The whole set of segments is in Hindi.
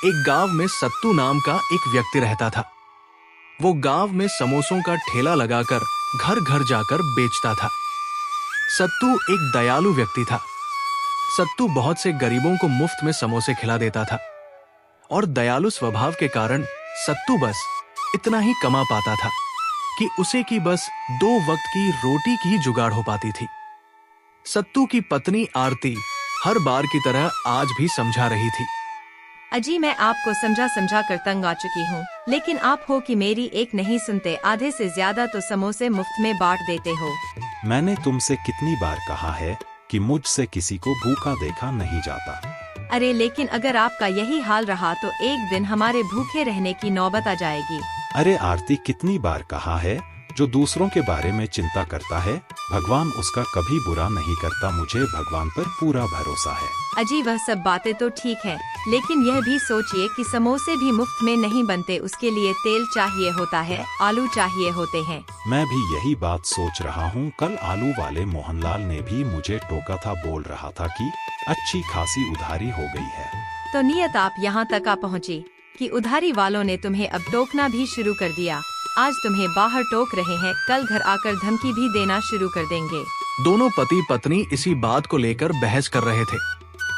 एक गांव में सत्तू नाम का एक व्यक्ति रहता था। वो गांव में समोसों का ठेला लगाकर घर घर जाकर बेचता था। सत्तू एक दयालु व्यक्ति था। सत्तू बहुत से गरीबों को मुफ्त में समोसे खिला देता था और दयालु स्वभाव के कारण सत्तू बस इतना ही कमा पाता था कि उसे की बस 2 वक्त की रोटी की जुगाड़ हो पाती थी। सत्तू की पत्नी आरती हर बार की तरह आज भी समझा रही थी। अजी, मैं आपको समझा समझा कर तंग आ चुकी हूँ, लेकिन आप हो कि मेरी एक नहीं सुनते। आधे से ज्यादा तो समोसे मुफ्त में बांट देते हो। मैंने तुमसे कितनी बार कहा है कि मुझसे किसी को भूखा देखा नहीं जाता। अरे लेकिन अगर आपका यही हाल रहा तो एक दिन हमारे भूखे रहने की नौबत आ जाएगी। अरे आरती, कितनी बार कहा है, जो दूसरों के बारे में चिंता करता है भगवान उसका कभी बुरा नहीं करता। मुझे भगवान पर पूरा भरोसा है। अजी, वह सब बातें तो ठीक है, लेकिन यह भी सोचिए कि समोसे भी मुफ्त में नहीं बनते। उसके लिए तेल चाहिए होता है, आलू चाहिए होते हैं। मैं भी यही बात सोच रहा हूँ। कल आलू वाले मोहनलाल ने भी मुझे टोका था, बोल रहा था कि अच्छी खासी उधारी हो गई है। तो नियत आप यहाँ तक आ पहुँची कि उधारी वालों ने तुम्हें अब टोकना भी शुरू कर दिया। आज तुम्हें बाहर टोक रहे हैं, कल घर आकर धमकी भी देना शुरू कर देंगे। दोनों पति पत्नी इसी बात को लेकर बहस कर रहे थे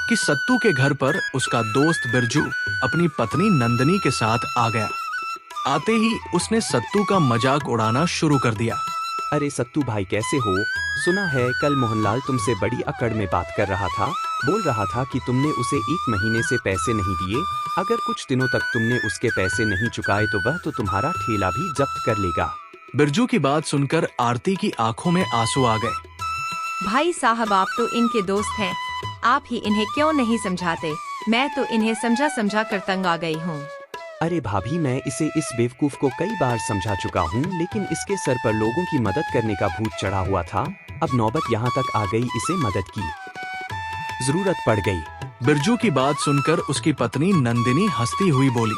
कि सत्तू के घर पर उसका दोस्त बिरजू अपनी पत्नी नंदिनी के साथ आ गया। आते ही उसने सत्तू का मजाक उड़ाना शुरू कर दिया। अरे सत्तू भाई, कैसे हो? सुना है कल मोहनलाल तुमसे बड़ी अकड़ में बात कर रहा था। बोल रहा था कि तुमने उसे 1 महीने से पैसे नहीं दिए। अगर कुछ दिनों तक तुमने उसके पैसे नहीं चुकाए तो वह तो तुम्हारा ठेला भी जब्त कर लेगा। बिरजू की बात सुनकर आरती की आंखों में आंसू आ गए। भाई साहब, आप तो इनके दोस्त हैं, आप ही इन्हें क्यों नहीं समझाते? मैं तो इन्हें समझा समझा कर तंग आ गई हूँ। अरे भाभी, मैं इसे इस बेवकूफ को कई बार समझा चुका हूँ, लेकिन इसके सर पर लोगों की मदद करने का भूत चढ़ा हुआ था। अब नौबत यहाँ तक आ गई, इसे मदद की जरूरत पड़ गई। बिरजू की बात सुनकर उसकी पत्नी नंदिनी हंसती हुई बोली,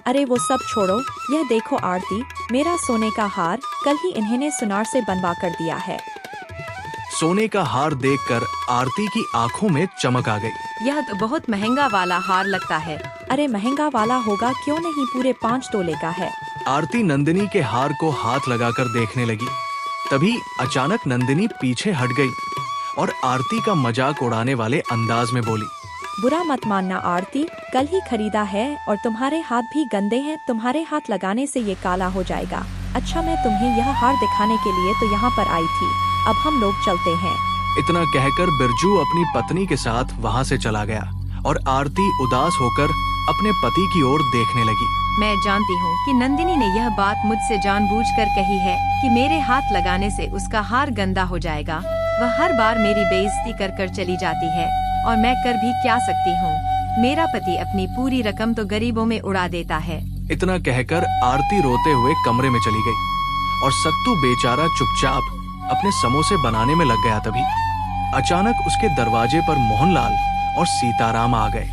अरे वो सब छोड़ो, यह देखो आरती, मेरा सोने का हार कल ही इन्होंने सुनार से बनवा कर दिया है। सोने का हार देखकर आरती की आंखों में चमक आ गई। यह तो बहुत महंगा वाला हार लगता है। अरे महंगा वाला होगा क्यों नहीं, पूरे 5 तोले का है। आरती नंदिनी के हार को हाथ लगाकर देखने लगी। तभी अचानक नंदिनी पीछे हट गई और आरती का मजाक उड़ाने वाले अंदाज में बोली, बुरा मत मानना आरती, कल ही खरीदा है और तुम्हारे हाथ भी गंदे हैं। तुम्हारे हाथ लगाने से ये काला हो जाएगा। अच्छा, मैं तुम्हें यह हार दिखाने के लिए तो यहाँ पर आई थी। अब हम लोग चलते हैं। इतना कहकर बिरजू अपनी पत्नी के साथ वहाँ से चला गया और आरती उदास होकर अपने पति की ओर देखने लगी। मैं जानती हूँ कि नंदिनी ने यह बात मुझसे जानबूझकर कही है कि मेरे हाथ लगाने से उसका हार गंदा हो जाएगा। वह हर बार मेरी बेइज्जती कर कर चली जाती है और मैं कर भी क्या सकती हूँ। मेरा पति अपनी पूरी रकम तो गरीबों में उड़ा देता है। इतना कहकर आरती रोते हुए कमरे में चली गई और सत्तू बेचारा चुपचाप अपने समोसे बनाने में लग गया। तभी अचानक उसके दरवाजे पर मोहनलाल और सीताराम आ गए।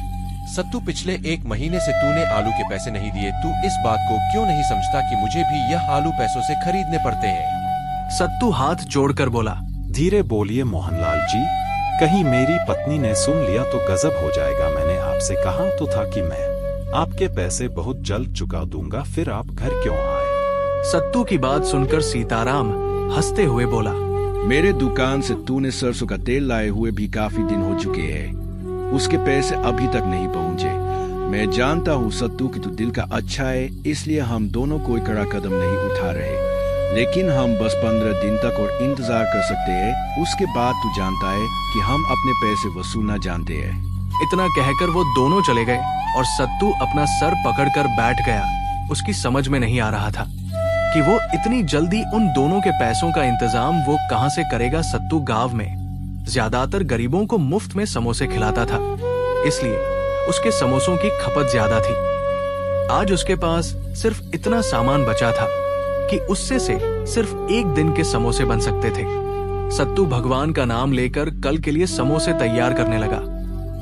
सत्तू, पिछले 1 महीने से तूने आलू के पैसे नहीं दिए। तू इस बात को क्यों नहीं समझता कि मुझे भी यह आलू पैसों से खरीदने पड़ते हैं? सत्तू हाथ जोड़कर बोला, धीरे बोलिए मोहनलाल जी, कहीं मेरी पत्नी ने सुन लिया तो गजब हो जाएगा। मैंने आपसे कहा तो था कि मैं आपके पैसे बहुत जल्द चुका दूंगा, फिर आप घर क्यों आए? सत्तू की बात सुनकर सीताराम हंसते हुए बोला, मेरे दुकान से तूने सरसों का तेल लाए हुए भी काफी दिन हो चुके हैं, उसके पैसे अभी तक नहीं पहुँचे। मैं जानता हूँ सत्तू कि तू दिल का अच्छा है, इसलिए हम दोनों कोई कड़ा कदम नहीं उठा रहे, लेकिन हम बस 15 दिन तक और इंतजार कर सकते हैं। उसके बाद तू जानता है कि हम अपने पैसे वसूलना जानते हैं। इतना कहकर वो दोनों चले गए और सत्तू अपना सर पकड़कर बैठ गया। उसकी समझ में नहीं आ रहा था कि वो इतनी जल्दी उन दोनों के पैसों का इंतजाम वो कहां से करेगा। सत्तू गांव में ज्यादातर गरीबों को मुफ्त में समोसे खिलाता था, इसलिए उसके समोसों की खपत ज्यादा थी। आज उसके पास सिर्फ इतना सामान बचा था कि उससे से सिर्फ 1 दिन के समोसे बन सकते थे। सत्तू भगवान का नाम लेकर कल के लिए समोसे तैयार करने लगा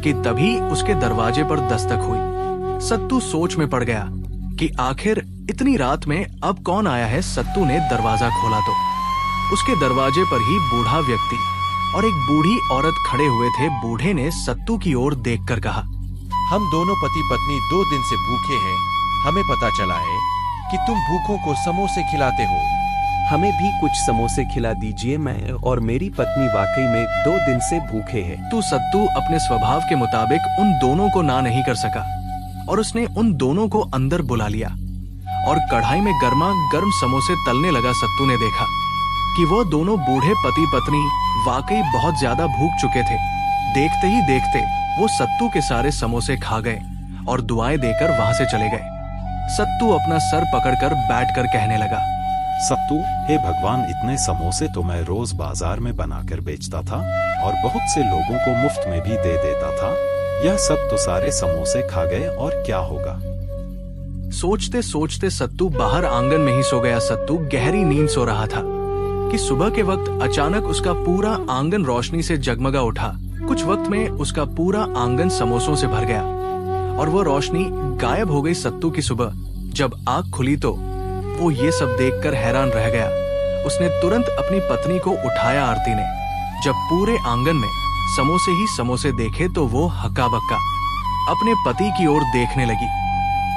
कि तभी उसके दरवाजे पर दस्तक हुई। सत्तू सोच में पड़ गया कि आखिर इतनी रात में अब कौन आया है। सत्तू ने दरवाजा खोला तो उसके दरवाजे पर ही बूढ़ा व्यक्ति और एक बूढ़ी औरत खड़े हुए थे। बूढ़े ने सत्तू की ओर देखकर कहा, हम दोनों पति पत्नी 2 दिन से भूखे हैं। हमें पता चला है कि तुम भूखों को समोसे खिलाते हो। हमें भी कुछ समोसे खिला दीजिए, मैं और मेरी पत्नी वाकई में 2 दिन से भूखे हैं। तो सत्तू अपने स्वभाव के मुताबिक उन दोनों को ना नहीं कर सका और उसने उन दोनों को अंदर बुला लिया और कढ़ाई में गर्मा गर्म समोसे तलने लगा। सत्तू ने देखा कि वो दोनों बूढ़े पति पत्नी वाकई बहुत ज्यादा भूख चुके थे। देखते ही देखते वो सत्तू के सारे समोसे खा गए और दुआएं देकर वहां से चले गए। सत्तू अपना सर पकड़कर बैठकर कहने लगा, सत्तू, हे भगवान, इतने समोसे तो मैं रोज बाजार में बनाकर बेचता था और बहुत से लोगों को मुफ्त में भी दे देता था। यह सब तो सारे समोसे खा गए और क्या होगा। सोचते सोचते सत्तू बाहर आंगन में ही सो गया। सत्तू गहरी नींद सो रहा था कि सुबह के वक्त अचानक उसका पूरा आंगन रोशनी से जगमगा उठा। कुछ वक्त में उसका पूरा आंगन समोसों से भर गया और वो रोशनी गायब हो गई। सत्तू की सुबह जब आंख खुली तो वो ये सब देखकर हैरान रह गया। उसने तुरंत अपनी पत्नी को उठाया। आरती ने जब पूरे आंगन में समोसे ही समोसे देखे तो वो हक्का बक्का अपने पति की ओर देखने लगी।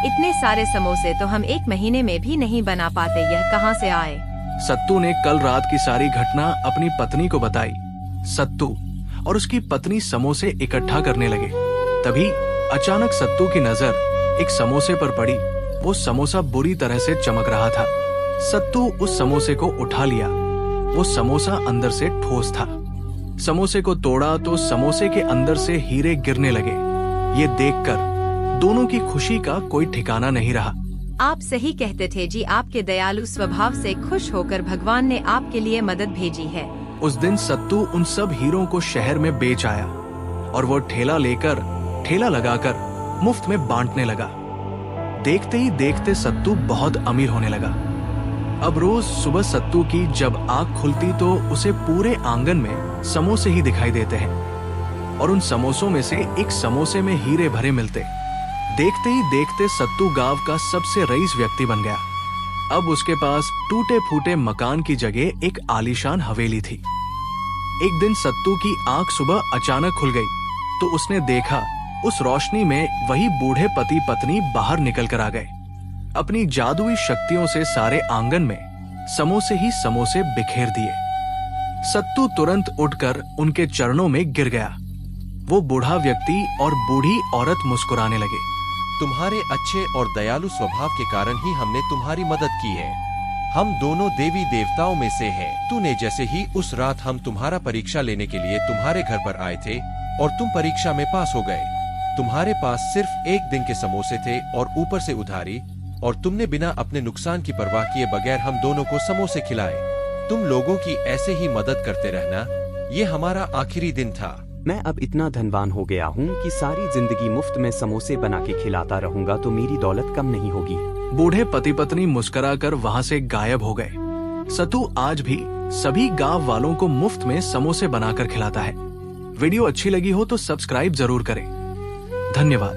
इतने सारे समोसे तो हम 1 महीने में भी नहीं बना पाते, यह कहाँ से आए? सत्तू ने कल रात की सारी घटना अपनी पत्नी को बताई। सत्तू और उसकी पत्नी समोसे इकट्ठा करने लगे। तभी अचानक सत्तू की नजर एक समोसे पर पड़ी। वो समोसा बुरी तरह से चमक रहा था। सत्तू उस समोसे को उठा लिया। वो समोसा अंदर से ठोस था। समोसे को तोड़ा तो समोसे के अंदर से हीरे गिरने लगे। ये देखकर दोनों की खुशी का कोई ठिकाना नहीं रहा। आप सही कहते थे जी, आपके दयालु स्वभाव से खुश होकर भगवान ने आपके लिए मदद भेजी है। उस दिन सत्तू उन सब हीरों को शहर में बेच आया और वो ठेला लगाकर मुफ्त में बांटने लगा। देखते ही देखते सत्तू बहुत अमीर होने लगा। अब रोज सुबह सत्तू की जब आंख खुलती तो उसे पूरे आंगन में समोसे ही दिखाई देते हैं और उन समोसों में से एक समोसे में हीरे भरे मिलते। देखते ही देखते सत्तू गांव का सबसे रईस व्यक्ति बन गया। अब उसके पास टूटे फूटे मकान की जगह एक आलीशान हवेली थी। एक दिन सत्तू की आंख सुबह अचानक खुल गई तो उसने देखा उस रोशनी में वही बूढ़े पति पत्नी बाहर निकल कर आ गए। अपनी जादुई शक्तियों से सारे आंगन में समोसे ही समोसे बिखेर दिए। सत्तू तुरंत उठकर उनके चरणों में गिर गया। वो बूढ़ा व्यक्ति और बूढ़ी औरत मुस्कुराने लगे। तुम्हारे अच्छे और दयालु स्वभाव के कारण ही हमने तुम्हारी मदद की है। हम दोनों देवी देवताओं में से हैं। तूने जैसे ही उस रात हम तुम्हारा परीक्षा लेने के लिए तुम्हारे घर पर आए थे और तुम परीक्षा में पास हो गए। तुम्हारे पास सिर्फ 1 दिन के समोसे थे और ऊपर से उधारी, और तुमने बिना अपने नुकसान की परवाह किए बगैर हम दोनों को समोसे खिलाए। तुम लोगों की ऐसे ही मदद करते रहना, ये हमारा आखिरी दिन था। मैं अब इतना धनवान हो गया हूँ कि सारी जिंदगी मुफ्त में समोसे बना के खिलाता रहूंगा तो मेरी दौलत कम नहीं होगी। बूढ़े पति पत्नी मुस्कुराकर वहां से गायब हो गए। सत्तू आज भी सभी गांव वालों को मुफ्त में समोसे बनाकर खिलाता है। वीडियो अच्छी लगी हो तो सब्सक्राइब जरूर करें। धन्यवाद।